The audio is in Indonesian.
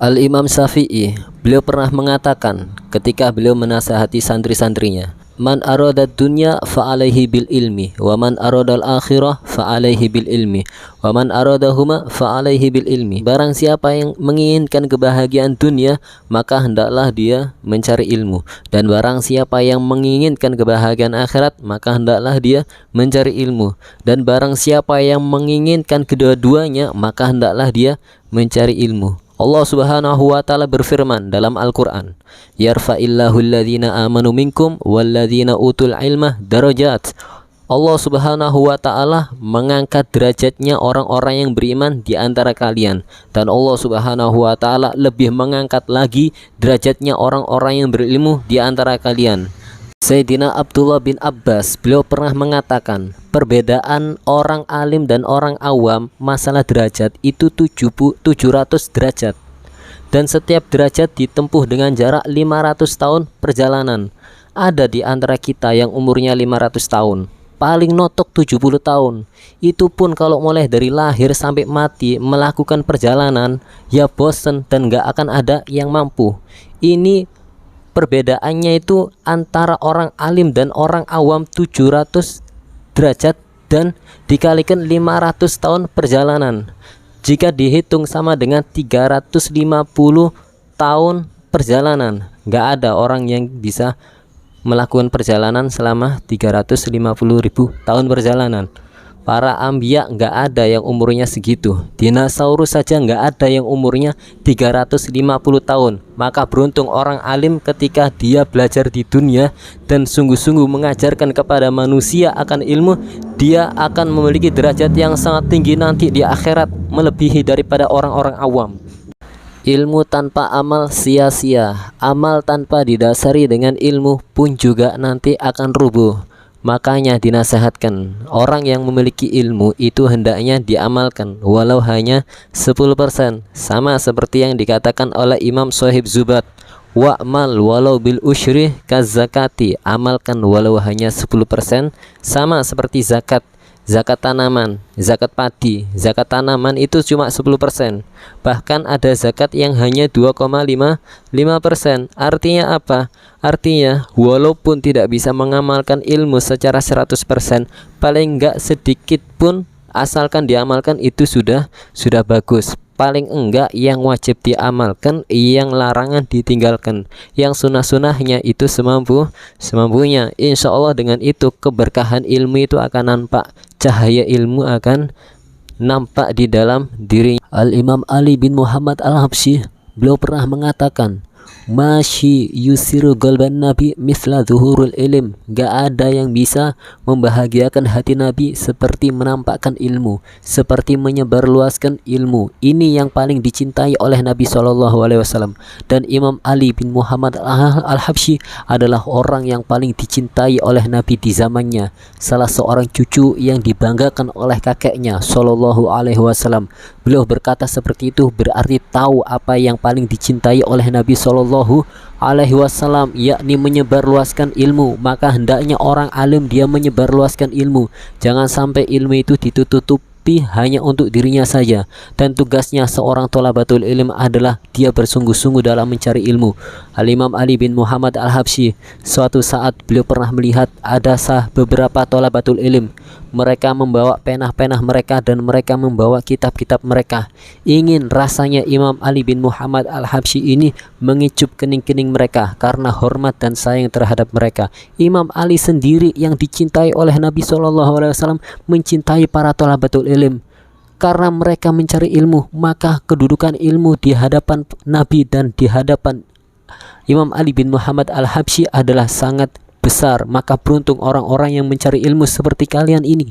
Al-Imam Syafi'i, beliau pernah mengatakan ketika beliau menasihati santri-santrinya, "Man aradad dunya fa'alaihi bil ilmi, wa man aradal akhirah fa'alaihi bil ilmi, wa man aradahuma fa'alaihi bil ilmi." Barang siapa yang menginginkan kebahagiaan dunia, maka hendaklah dia mencari ilmu, dan barang siapa yang menginginkan kebahagiaan akhirat, maka hendaklah dia mencari ilmu, dan barang siapa yang menginginkan kedua-duanya, maka hendaklah dia mencari ilmu. Allah Subhanahu wa taala berfirman dalam Al-Qur'an, "Yarfa'illahu alladhina amanu minkum walladzina utul ilma darajat." Allah Subhanahu wa taala mengangkat derajatnya orang-orang yang beriman di antara kalian, dan Allah Subhanahu wa taala lebih mengangkat lagi derajatnya orang-orang yang berilmu di antara kalian. Sayyidina Abdullah bin Abbas, beliau pernah mengatakan, perbedaan orang alim dan orang awam masalah derajat itu 700 derajat, dan setiap derajat ditempuh dengan jarak 500 tahun perjalanan. Ada di antara kita yang umurnya 500 tahun, paling notok 70 tahun. Itu pun kalau mulai dari lahir sampai mati melakukan perjalanan, ya bosen dan gak akan ada yang mampu. Ini perbedaannya itu antara orang alim dan orang awam 700 derajat dan dikalikan 500 tahun perjalanan. Jika dihitung sama dengan 350 tahun perjalanan. Gak ada orang yang bisa melakukan perjalanan selama 350.000 tahun perjalanan. Para anbiya nggak ada yang umurnya segitu. Dinosaurus saja nggak ada yang umurnya 350 tahun. Maka beruntung orang alim ketika dia belajar di dunia dan sungguh-sungguh mengajarkan kepada manusia akan ilmu, dia akan memiliki derajat yang sangat tinggi nanti di akhirat, melebihi daripada orang-orang awam. Ilmu tanpa amal sia-sia. Amal tanpa didasari dengan ilmu pun juga nanti akan rubuh. Makanya dinasihatkan, orang yang memiliki ilmu itu hendaknya diamalkan walau hanya 10%, sama seperti yang dikatakan oleh Imam Shahib Zubat, wa'mal walau bil usyri kazakati, amalkan walau hanya 10%, sama seperti zakat. Zakat tanaman, zakat padi, zakat tanaman itu cuma 10%. Bahkan ada zakat yang hanya 2,5%. Artinya apa? Artinya walaupun tidak bisa mengamalkan ilmu secara 100%, paling enggak sedikit pun asalkan diamalkan itu sudah bagus. Paling enggak yang wajib diamalkan, yang larangan ditinggalkan, yang sunnah-sunnahnya itu semampunya. Insya Allah dengan itu keberkahan ilmu itu akan nampak, cahaya ilmu akan nampak di dalam dirinya. Al-Imam Ali bin Muhammad Al-Habsyi, beliau pernah mengatakan, "Masyi yusiru qalban Nabi mithla zuhurul ilm." Gak ada yang bisa membahagiakan hati Nabi seperti menampakkan ilmu, seperti menyebarluaskan ilmu. Ini yang paling dicintai oleh Nabi SAW. Dan Imam Ali bin Muhammad Al-Habsyi adalah orang yang paling dicintai oleh Nabi di zamannya. Salah seorang cucu yang dibanggakan oleh kakeknya SAW. Beliau berkata seperti itu berarti tahu apa yang paling dicintai oleh Nabi SAW, yakni menyebarluaskan ilmu. Maka hendaknya orang alim dia menyebarluaskan ilmu. Jangan sampai ilmu itu ditutupi hanya untuk dirinya saja. Dan tugasnya seorang thalabatul ilm adalah dia bersungguh-sungguh dalam mencari ilmu. Al-Imam Ali bin Muhammad Al-Habsyi, suatu saat beliau pernah melihat ada beberapa thalabatul ilm. Mereka membawa penah-penah mereka dan mereka membawa kitab-kitab mereka. Ingin rasanya Imam Ali bin Muhammad Al-Habsyi ini mengicup kening-kening mereka karena hormat dan sayang terhadap mereka. Imam Ali sendiri yang dicintai oleh Nabi SAW mencintai para thalabatul ilm. Karena mereka mencari ilmu, maka kedudukan ilmu di hadapan Nabi dan di hadapan Imam Ali bin Muhammad Al-Habsyi adalah sangat besar. Maka beruntung orang-orang yang mencari ilmu seperti kalian ini.